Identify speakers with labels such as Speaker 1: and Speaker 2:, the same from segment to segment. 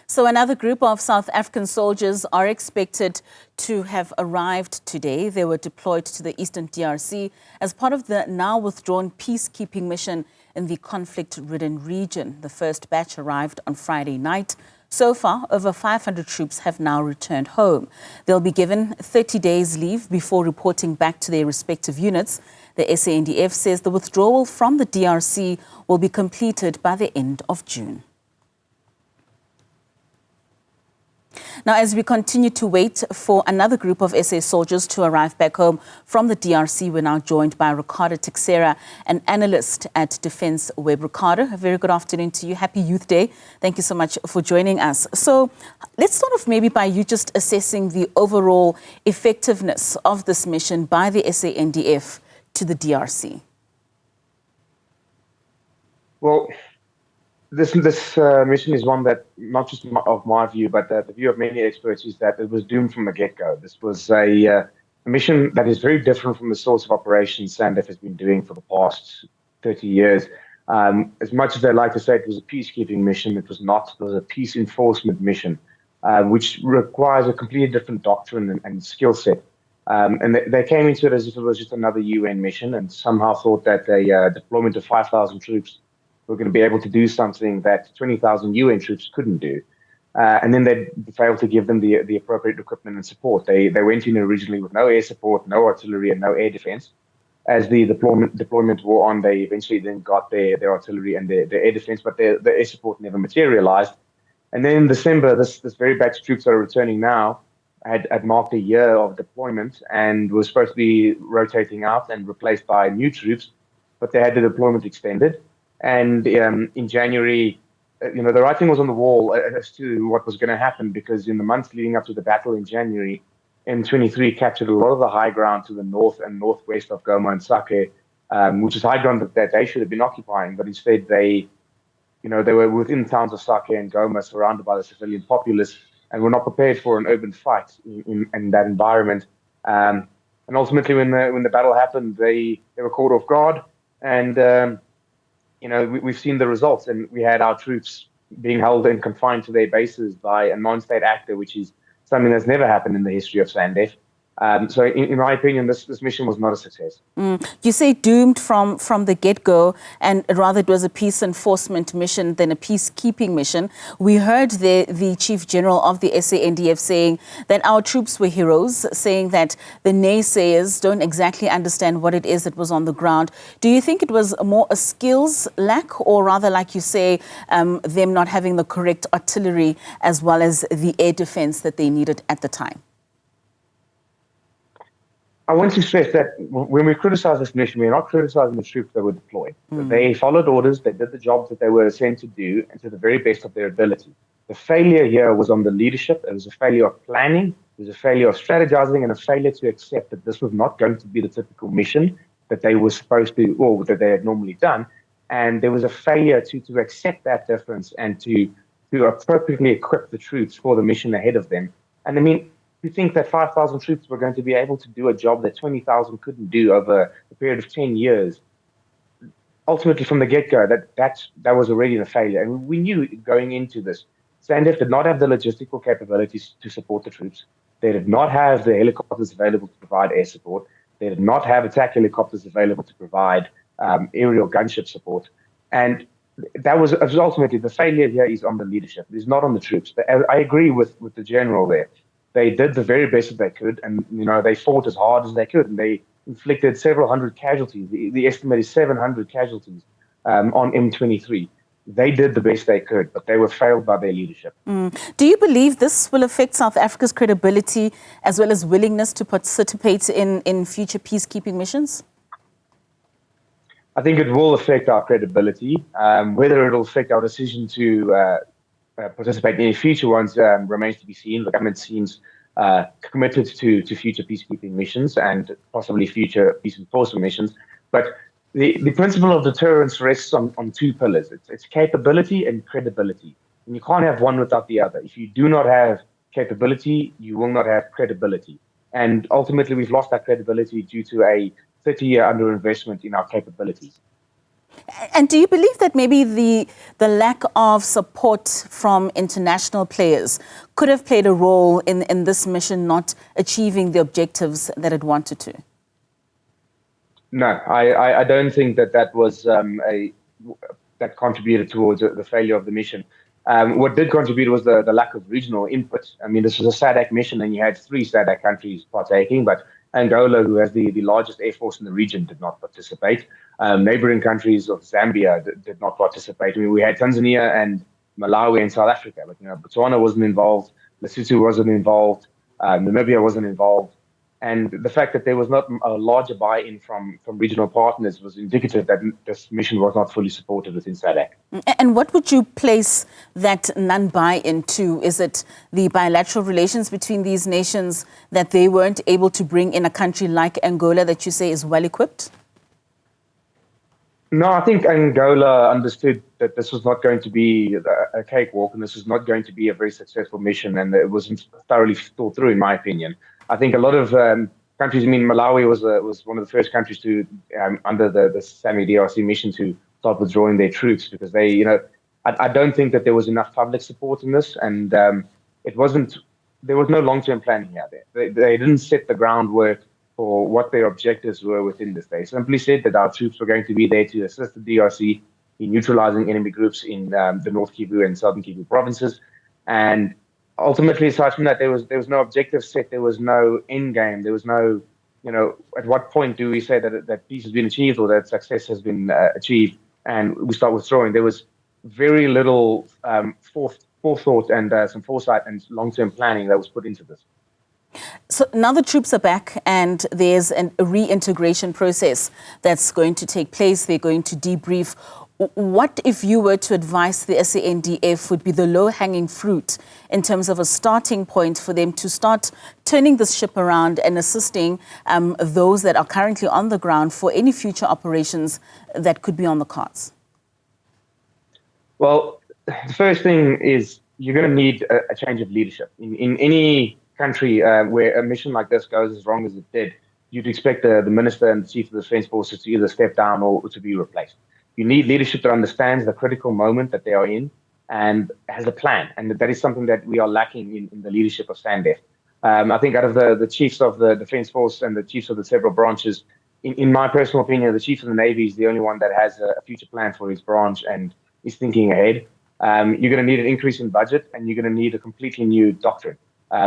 Speaker 1: So another group of South African soldiers are expected to have arrived today. They were deployed to the Eastern DRC as part of the now withdrawn peacekeeping mission in the conflict-ridden region. The first batch arrived on Friday night. So far, over 500 troops have now returned home. They'll be given 30 days leave before reporting back to their respective units. The SANDF says the withdrawal from the DRC will be completed by the end of June. Now, as we continue to wait for another group of SA soldiers to arrive back home from the DRC, we're now joined by Ricardo Teixeira, an analyst at Defence Web. Ricardo, a very good afternoon to you. Happy Youth Day. Thank you so much for joining us. So let's start off maybe by you just assessing the overall effectiveness of this mission by the SANDF to the DRC.
Speaker 2: Well, this mission is one that, not just of my view, but the view of many experts, is that it was doomed from the get-go. This was a mission that is very different from the sorts of operations SANDF has been doing for the past 30 years. As much as they like to say it was a peacekeeping mission, it was not. It was a peace enforcement mission, which requires a completely different doctrine and skill set. And they came into it as if it was just another UN mission, and somehow thought that a deployment of 5,000 troops were going to be able to do something that 20,000 UN troops couldn't do. And then they failed to give them the appropriate equipment and support. They went in originally with no air support, no artillery, and no air defense. As the deployment wore on, they eventually then got their artillery and their air defense, but the air support never materialized. And then in December, this very batch of troops that are returning now had marked a year of deployment and was supposed to be rotating out and replaced by new troops, but they had the deployment extended. And in January, the writing was on the wall as to what was going to happen, because in the months leading up to the battle in January, M23 captured a lot of the high ground to the north and northwest of Goma and Sake, which is high ground that they should have been occupying, but instead they were within towns of Sake and Goma, surrounded by the civilian populace, and were not prepared for an urban fight in that environment. And ultimately, when the battle happened, they were caught off guard, and we've seen the results, and we had our troops being held and confined to their bases by a non-state actor, which is something that's never happened in the history of SANDF. So in my opinion, this mission was not a success.
Speaker 1: You say doomed from the get-go, and rather it was a peace enforcement mission than a peacekeeping mission. We heard the Chief General of the SANDF saying that our troops were heroes, saying that the naysayers don't exactly understand what it is that was on the ground. Do you think it was more a skills lack, or rather, like you say, them not having the correct artillery as well as the air defense that they needed at the time?
Speaker 2: I want to stress that when we criticize this mission, we're not criticizing the troops that were deployed. They followed orders, they did the job that they were sent to do, and to the very best of their ability. The failure here was on the leadership. It was a failure of planning, it was a failure of strategizing, and a failure to accept that this was not going to be the typical mission that they were supposed to, or that they had normally done. And there was a failure to accept that difference and to appropriately equip the troops for the mission ahead of them. And I mean, to think that 5,000 troops were going to be able to do a job that 20,000 couldn't do over a period of 10 years, ultimately from the get-go, that was already a failure. And we knew going into this, SANDF did not have the logistical capabilities to support the troops. They did not have the helicopters available to provide air support. They did not have attack helicopters available to provide aerial gunship support. And that was ultimately the failure here is on the leadership. It's not on the troops. I agree with the general there. They did the very best that they could, and they fought as hard as they could, and they inflicted several hundred casualties. The estimate is 700 casualties on M23. They did the best they could, but they were failed by their leadership.
Speaker 1: Do you believe this will affect South Africa's credibility as well as willingness to participate in future peacekeeping missions?
Speaker 2: I think it will affect our credibility. Whether it will affect our decision to participate in any future ones remains to be seen. The government seems committed to future peacekeeping missions and possibly future peace enforcement missions. But the principle of deterrence rests on two pillars. It's capability and credibility. And you can't have one without the other. If you do not have capability, you will not have credibility. And ultimately, we've lost that credibility due to a 30-year underinvestment in our capabilities.
Speaker 1: And do you believe that maybe the lack of support from international players could have played a role in this mission not achieving the objectives that it wanted to?
Speaker 2: No, I don't think that was that contributed towards the failure of the mission. What did contribute was the lack of regional input. I mean, this was a SADC mission, and you had 3 SADC countries partaking, but Angola, who has the largest air force in the region, did not participate. Neighboring countries of Zambia did not participate. I mean, we had Tanzania and Malawi and South Africa, but Botswana wasn't involved, Lesotho wasn't involved, Namibia wasn't involved. And the fact that there was not a larger buy-in from regional partners was indicative that this mission was not fully supported within SADC.
Speaker 1: And what would you place that non-buy-in to? Is it the bilateral relations between these nations that they weren't able to bring in a country like Angola that you say is well-equipped?
Speaker 2: No, I think Angola understood that this was not going to be a cakewalk, and this was not going to be a very successful mission, and it wasn't thoroughly thought through, in my opinion. I think a lot of countries, I mean, Malawi was one of the first countries to, under the SADC DRC mission, to start withdrawing their troops because they, I don't think that there was enough public support in this, and there was no long-term planning out there. They didn't set the groundwork for what their objectives were within this. They simply said that our troops were going to be there to assist the DRC in neutralizing enemy groups in the North Kivu and Southern Kivu provinces. And ultimately, aside from that, there was no objective set. There was no end game. There was no, at what point do we say that peace has been achieved or that success has been achieved and we start withdrawing? There was very little forethought and some foresight and long-term planning that was put into this.
Speaker 1: So now the troops are back and there's a reintegration process that's going to take place. They're going to debrief. What, if you were to advise the SANDF, would be the low-hanging fruit in terms of a starting point for them to start turning this ship around and assisting those that are currently on the ground for any future operations that could be on the cards?
Speaker 2: Well, the first thing is you're going to need a change of leadership. In any country where a mission like this goes as wrong as it did, you'd expect the minister and the chief of the defense forces to either step down or to be replaced. You need leadership that understands the critical moment that they are in and has a plan. And that is something that we are lacking in the leadership of SANDF. I think out of the chiefs of the defense force and the chiefs of the several branches, in my personal opinion, the chief of the Navy is the only one that has a future plan for his branch and is thinking ahead. You're going to need an increase in budget, and you're going to need a completely new doctrine.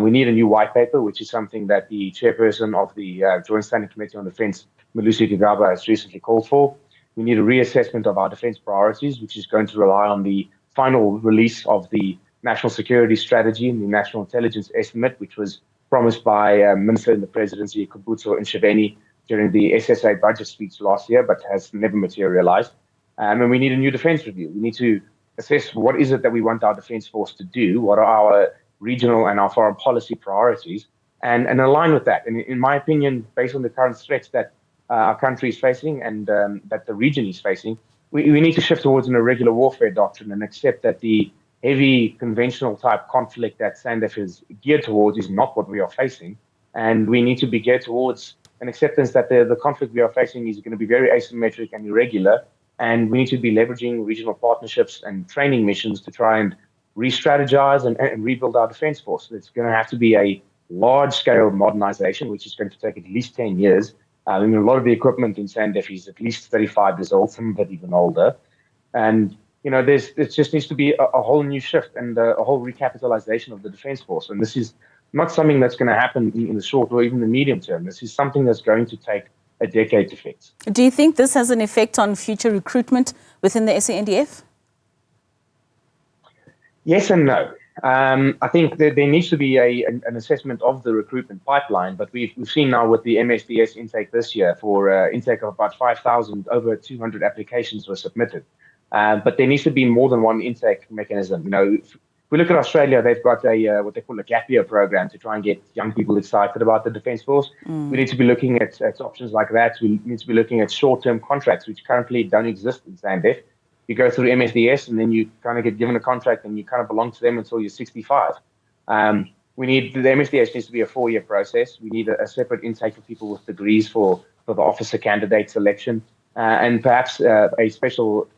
Speaker 2: We need a new white paper, which is something that the chairperson of the Joint Standing Committee on Defense, Malusi Gigaba, has recently called for. We need a reassessment of our defense priorities, which is going to rely on the final release of the National Security Strategy and the National Intelligence Estimate, which was promised by Minister in the Presidency, Kubutso Nsheveni, during the SSA budget speech last year, but has never materialized. And we need a new defense review. We need to assess what is it that we want our defense force to do, what are our regional and our foreign policy priorities, and align with that. And in my opinion, based on the current threats that our country is facing and that the region is facing, we need to shift towards an irregular warfare doctrine and accept that the heavy conventional type conflict that SANDF is geared towards is not what we are facing. And we need to be geared towards an acceptance that the conflict we are facing is going to be very asymmetric and irregular. And we need to be leveraging regional partnerships and training missions to try and re-strategize and rebuild our defense force. It's going to have to be a large-scale modernization, which is going to take at least 10 years. I mean, a lot of the equipment in SANDF is at least 35 years old, some of it even older. And, it just needs to be a whole new shift and a whole recapitalization of the defense force. And this is not something that's going to happen in the short or even the medium term. This is something that's going to take a decade to fix.
Speaker 1: Do you think this has an effect on future recruitment within the SANDF?
Speaker 2: Yes and no. I think that there needs to be an assessment of the recruitment pipeline, but we've seen now with the MSDS intake this year for intake of about 5,000, over 200 applications were submitted. But there needs to be more than one intake mechanism. If we look at Australia, they've got what they call a gap year program to try and get young people excited about the defense force. We need to be looking at options like that. We need to be looking at short-term contracts, which currently don't exist in SANDF. You go through MSDS and then you kind of get given a contract and you kind of belong to them until you're 65. The MSDS needs to be a 4-year process. We need a separate intake for people with degrees for the officer candidate selection. and perhaps a special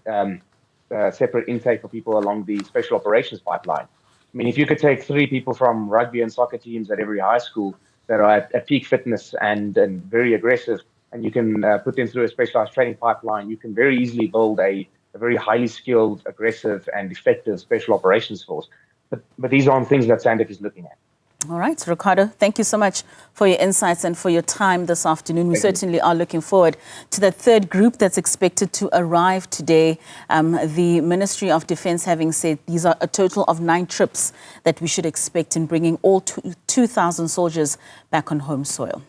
Speaker 2: separate intake for people along the special operations pipeline. I mean, if you could take 3 people from rugby and soccer teams at every high school that are at peak fitness and very aggressive, and you can put them through a specialized training pipeline, you can very easily build a very highly skilled, aggressive, and effective special operations force. But these aren't things that SANDF is looking at.
Speaker 1: All right, Ricardo, thank you so much for your insights and for your time this afternoon. We certainly are looking forward to the third group that's expected to arrive today. The Ministry of Defence having said these are a total of 9 trips that we should expect in bringing all 2,000 soldiers back on home soil.